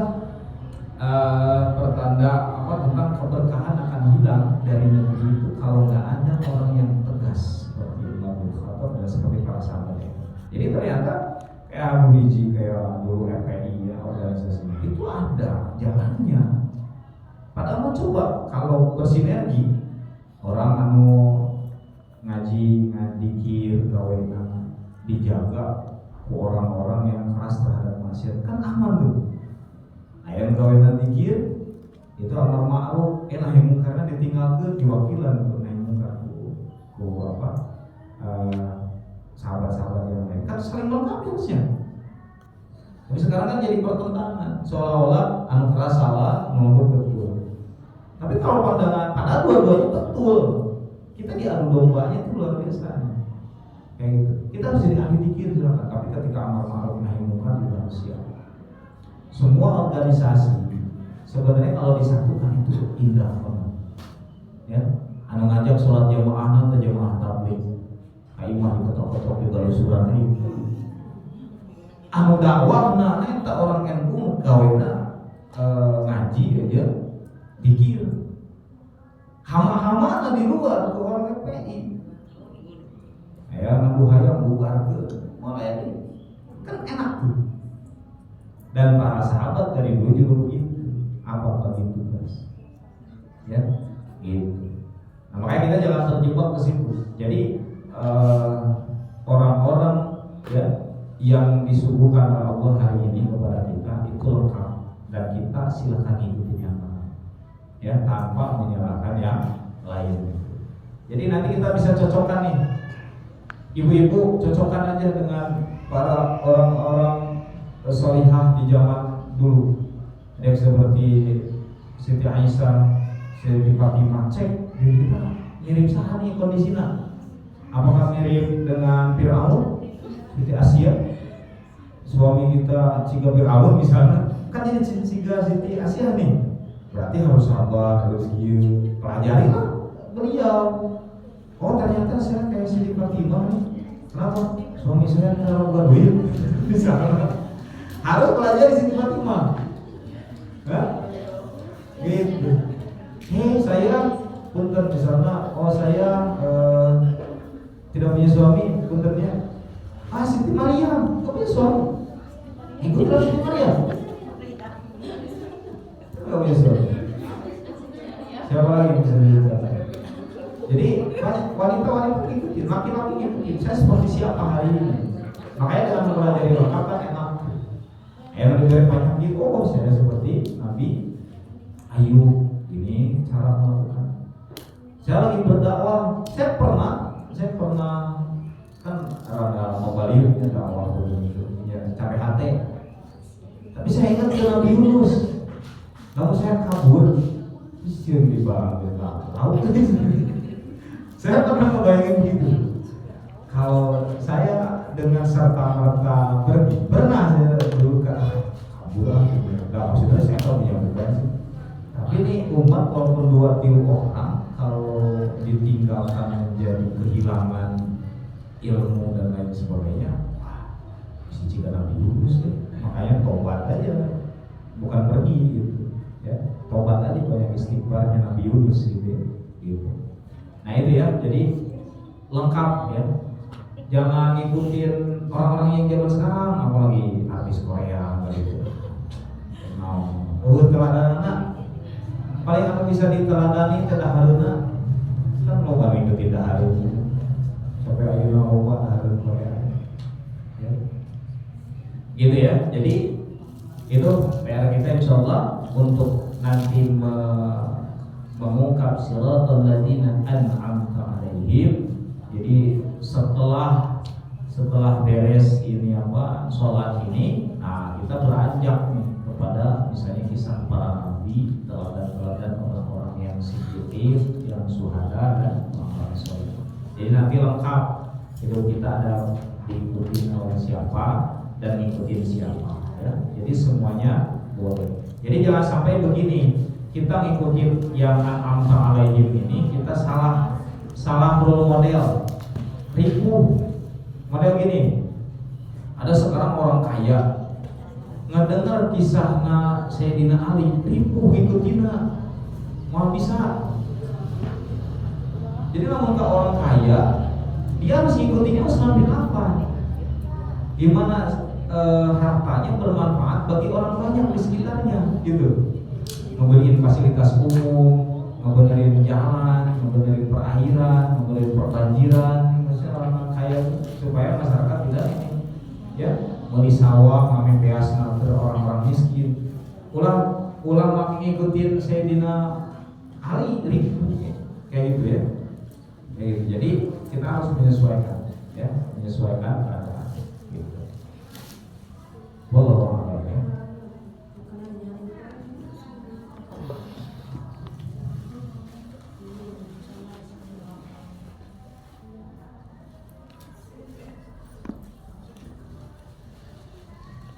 pertanda tentang keberkahan akan hilang dari negeri itu kalau nggak ada orang yang tegas seperti Umar bin Khattab dan seperti para sahabatnya. Jadi ternyata kayak Habib Rizik, kayak dulu FPI ya, organisasi itu ada jalannya. Padahal coba kalau bersinergi, orang ngaji, ngadikir, gawena dijaga orang-orang yang keras terhadap maksiat kan aman tuh. Ayam gawena dikir itu amar ma'ruf nahi mungkar karena ditinggalkan diwakilan untuk nahi mungkar sahabat-sahabat yang lain kan saling melengkapi harusnya. Tapi sekarang kan jadi pertentangan, seolah-olah anu keras salah, melembut betul. Tapi kalau pandangan pada dua-duanya betul, kita diadu dombanya itu luar biasa. Kayak gitu. Kita harus jadi ahli dikir silakan. Tapi ketika amar ma'ruf nahi mungkar juga harus siap. Semua organisasi sebenarnya kalau disatukan itu indah banget. Ya, anu ngajak sholat jamaah atau jamaah tabligh, aing mah diketok-ketok di galusuran itu. Anu dakwahna eta orang NU gawena ngaji aja pikir. Hama-hama di luar ke orang FPI. Ya ngambu hayang bubar ke mulai kan enak tuh. Dan para sahabat dari dulu juga begitu. Apa begitu guys? Ya, gitu. Nah, makanya kita jangan terjebak ke situ. Jadi orang-orang ya yang disuguhkan oleh Allah hari ini kepada kita itu lengkap dan kita silakan ikutin yang mana, ya tanpa menyalahkan yang lain. Jadi nanti kita bisa cocokkan nih, ibu-ibu cocokkan aja dengan para orang-orang solihah di zaman dulu, yang seperti Siti Aisyah, Siti Fatimah. Cek diri kita mirip saha nih kondisinya. Apakah mirip dengan Fir'aun, Siti Asia? Suami kita Ciga Fir'aun misalnya, kan ini Ciga Siti Asia nih. Berarti harus sabar, harus giu. Pelajari lah beliau. Oh ternyata saya kayak Siti Fatimah nih. Kenapa? Suami saya terlalu duit. Misalnya harus pelajari Siti Fatimah. Hah? Gitu. Saya punten di sana. Oh saya tidak punya suami, puntennya. Siti Maryam, kok punya suami? Ikutlah Siti Maryam. Kok punya suami? Siapa lagi bisa diceritakan? Jadi wanita-wanita ikutin, laki-laki ikutin. Saya seperti siapa hari ini? Makanya dengan mempelajari lengkap kan enak. Enak diberi banyak gitu. Oh saya seperti Nabi Ayub. Ini cara melakukan. Saya lagi berdakwah. Saya pernah kan ada mobaliumnya dakwah begitu. Ya capek hati. Tapi saya ingat ke Nabi Yunus. Lalu saya kabur. Terus dia dibangun tahu. Saya pernah ngebayangin begitu. Kalau saya dengan serta-merta pergi, pernah saya dulu kabur lah. Gak maksudnya saya tahu punya beban sih. Tapi ini umat walaupun 2-3 orang, kalau ditinggalkan menjadi kehilangan ilmu dan lain sebagainya, bisa jika Nabi Yunus deh. Makanya tobat aja, bukan pergi gitu. Ya, tobat aja banyak istighfarnya Nabi Yunus gitu. Nah itu ya, jadi lengkap ya. Jangan ngikutin orang-orang yang zaman sekarang, apalagi artis Korea gitu. Teladana, paling apa bisa diteladani tadaharuna, kan lo gak ngikutin daharun. Sampai ayeuna obat daharun Korea. Ya. Gitu ya. Jadi itu PR kita insyaallah untuk nanti mengungkap siratal ladzina an'amta 'alaihim. Jadi setelah beres ini sholat ini, nah kita beranjak nih kepada misalnya kisah para nabi, teladan-teladan orang-orang yang siddiqin, yang syuhada dan orang-orang saleh. Jadi nanti lengkap itu kita ada diikuti oleh siapa dan ngikutin siapa ya. Jadi semuanya boleh. Jadi jangan sampai begini, kita ngikutin yang an'amta 'alaihim ini kita salah role model. Ribu model gini, ada sekarang orang kaya ngedengar kisahnya Sayyidina Ali, ribu ikutina, mau bisa. Jadi namun orang kaya, dia harus ngikutinnya sambil apa? Gimana hartanya bermanfaat bagi orang banyak di sekitarnya, gitu. Ngebeliin fasilitas umum, ngebenerin jalan, ngebenerin perairan, ngebenerin perbanjiran, orang kaya supaya masyarakat tidak ya mau di sawah ngamen beasna ke orang-orang miskin. Ulang ngikutin Sayyidina Ali ribu kayak gitu ya. Kayak gitu. Jadi kita harus menyesuaikan ya, menyesuaikan keadaan gitu. Wallahu a'lam ya.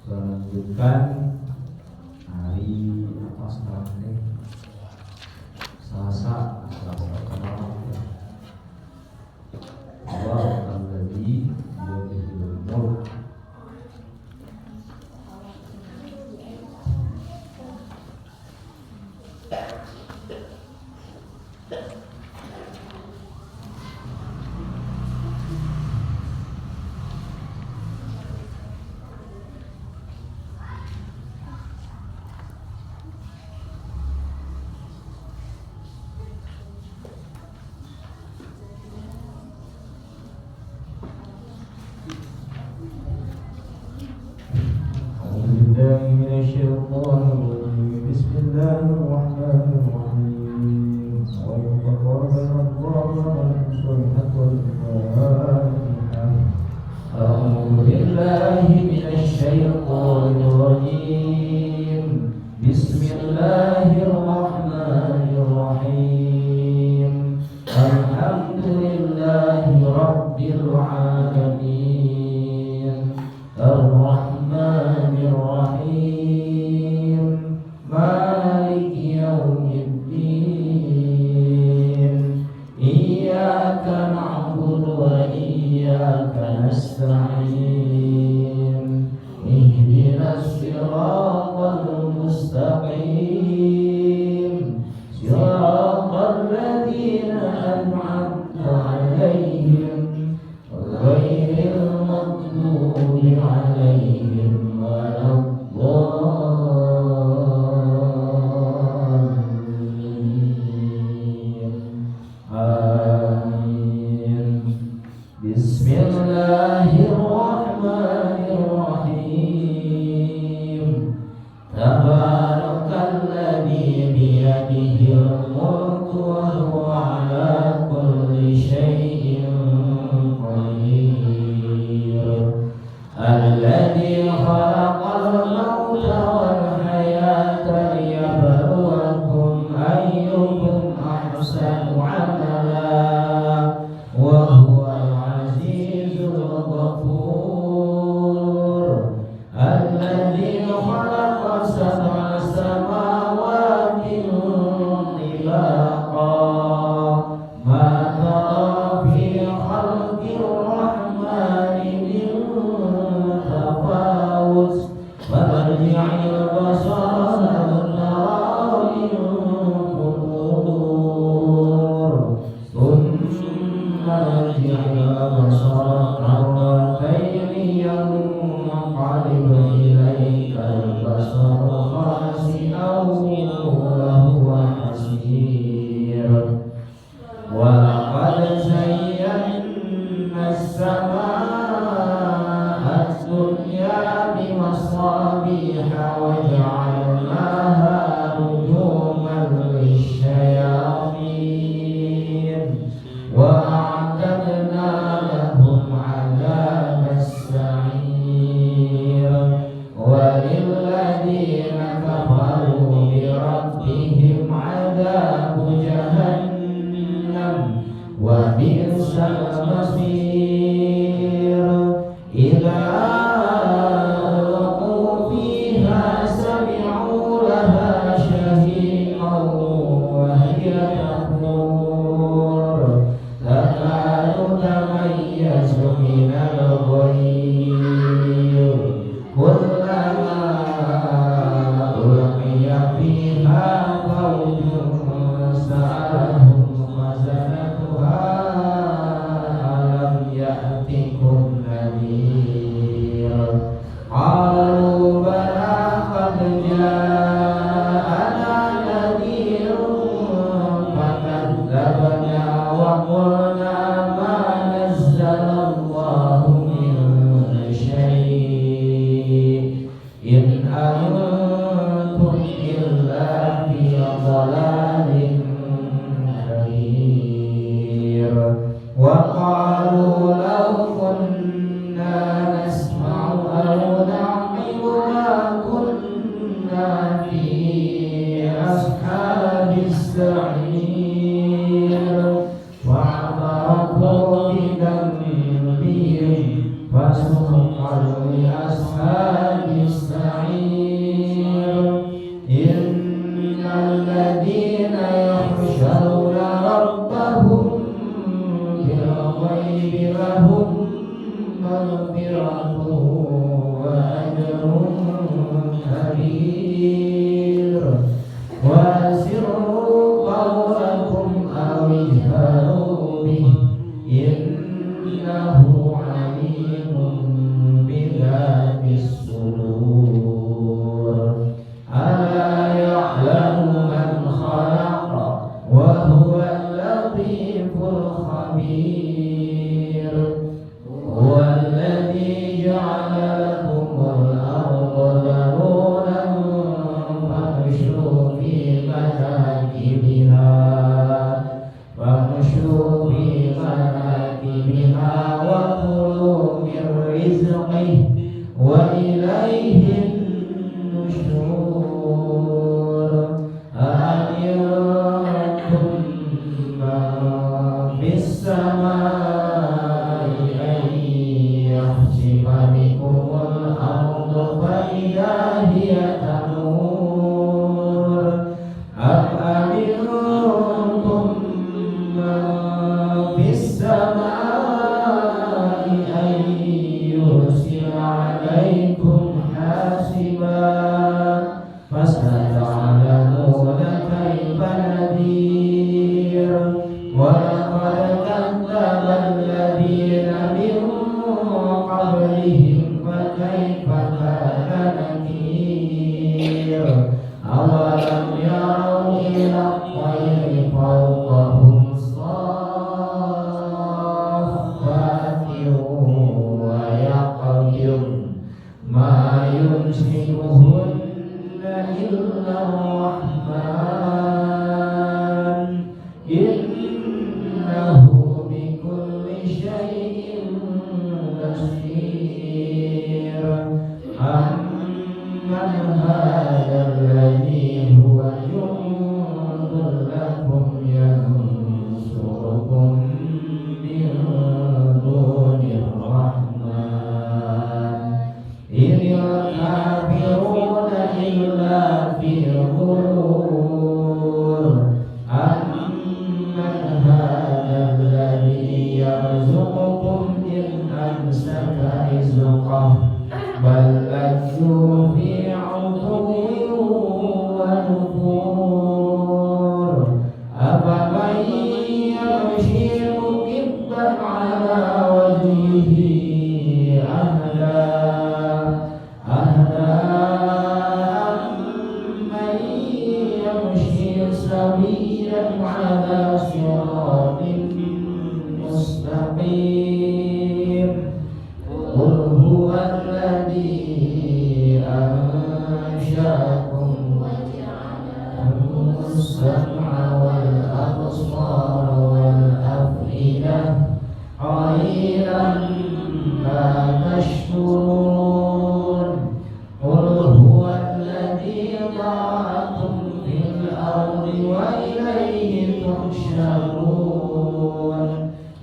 Lanjutkan hari apa sekarang الشيطان الرجيم بسم الله الرحمن الرحيم ويتقبل الله الصالحات والفاتحة أعوذ بالله من الشيطان الرجيم بسم الله الرحمن الرحيم الحمد لله رب العالمين الرحمن الرحيم مالك يوم الدين إياك نعبد وإياك نستعين اهدنا الصراط المستقيم صراط الذين أنعمت عليهم غير المغضوب عليهم ولا الضالين آمين بسم الله الرحمن الرحيم تبارك الذي بيده الملك وهو على كل شيء قدير الذي خلق الموت والحياة ليبلوكم أيكم أحسن عملا وهو العزيز الغفور الذي خلق سبع سماوات طباقا ما ترى في خلق الرحمن من تفاوت فارجع البصر هل ترى من فطور ثم ارجع البصر كرتين ينقلب إليك البصر خاسئا وهو حسير ولقد زينا السماء الدنيا بمصابيح وجعلناها رجوما للشياطين وأعتدنا لهم عذاب السعير وللذين كفروا بربهم عذاب جهنم وبئس المصير إذا ألقوا فيها سمعوا لها شهيقا وهي تفور تكاد تميز من الغيظ كلما ألقي فيها فوج سألهم خزنتها ألم يأتكم نذير قالوا بلى قد جاءنا نذير فكذبنا وقلنا ما نزل الله من شيء إن أنتم إلا في ضلال كبير وقالوا لو كنا نسمع أو نعقل ما كنا في أصحاب السعير واعترفوا بذنبهم فسحقا لأصحاب السعير إن الذين يخشون ربهم بالغيب لهم مغفرة وأجر كبير وأسروا قولكم أو اجهروا به إنه عليم بذات الصدور يمسكهن إلا الرحمن إنه بكل شيء بصير أمن هذا الذي هو جند لكم ينصركم من دون الرحمن إن الكافرون إلا في غرور أمن هذا الذي يرزقكم إن أمسك رزقه بل لجوا في عتو ونفور أفمن يمشي مكبا على وجهه أهدى أمن يمشي سويا على صراط مستقيم قل هو الذي أنشأكم وجعلكم السمع والأبصار والأفئدة قليلا ما تشكرون قل هو الذي ضاعكم في الأرض وإليه تحشرون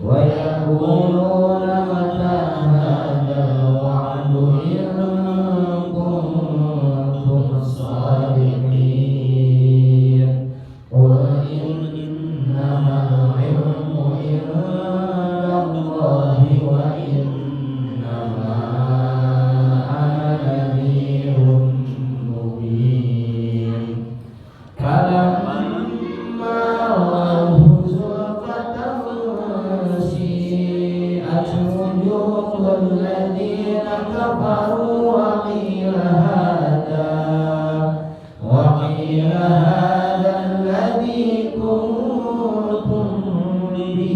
ويقولون متى هذا الوعد إن كنتم صادقين قل إنما العلم عند الله وإنما أنا نذير مبين فلما رأوه زلفة سيئت وجوه الذين كفروا وقيل هذا الذي كنتم به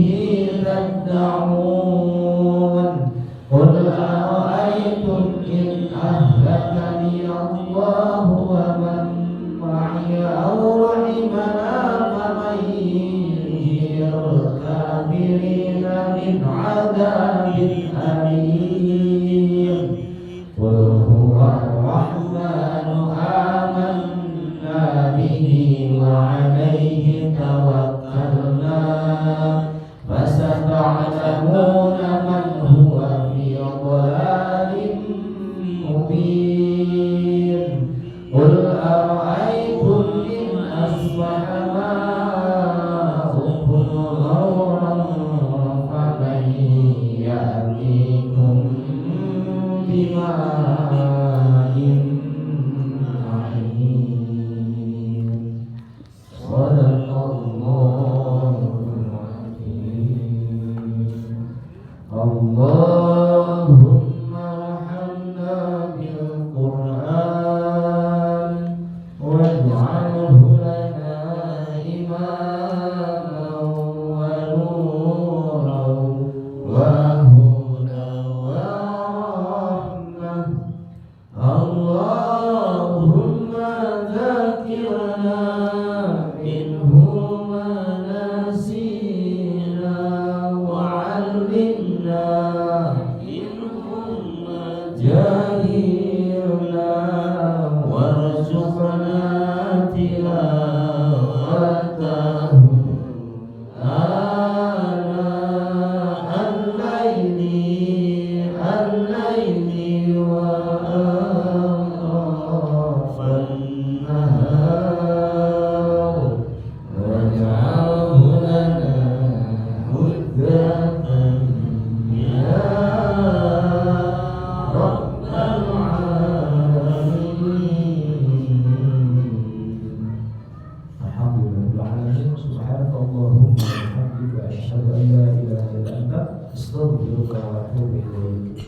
تدعون قل أرأيتم إن أهلكني الله ومن معي أو رحمنا فمن يجير الكافرين من عذاب أليم قل هو الرحمن آمنا به وعليه توكلنا فستعلمون من هو في ضلال مبين قل أرأيتم إن أصبح ماؤكم غورا فمن يأتيكم بماء معين صدق الله العظيم اللهم ارحمنا بالقرآن واجعله لنا إماما ونورا وهدى ورحمة اللهم ذكرنا منه ما نسينا وعلمنا منه ما جهلنا وارزقنا تلاوته آناء الليل وأطراف النهار واجعله لنا هدى يا رب العالمين. الحمد لله العالمين. سبحانك اللهم وبحمدك أشهد أن لا إله إلا أنت أستغفرك وأتوب إليك.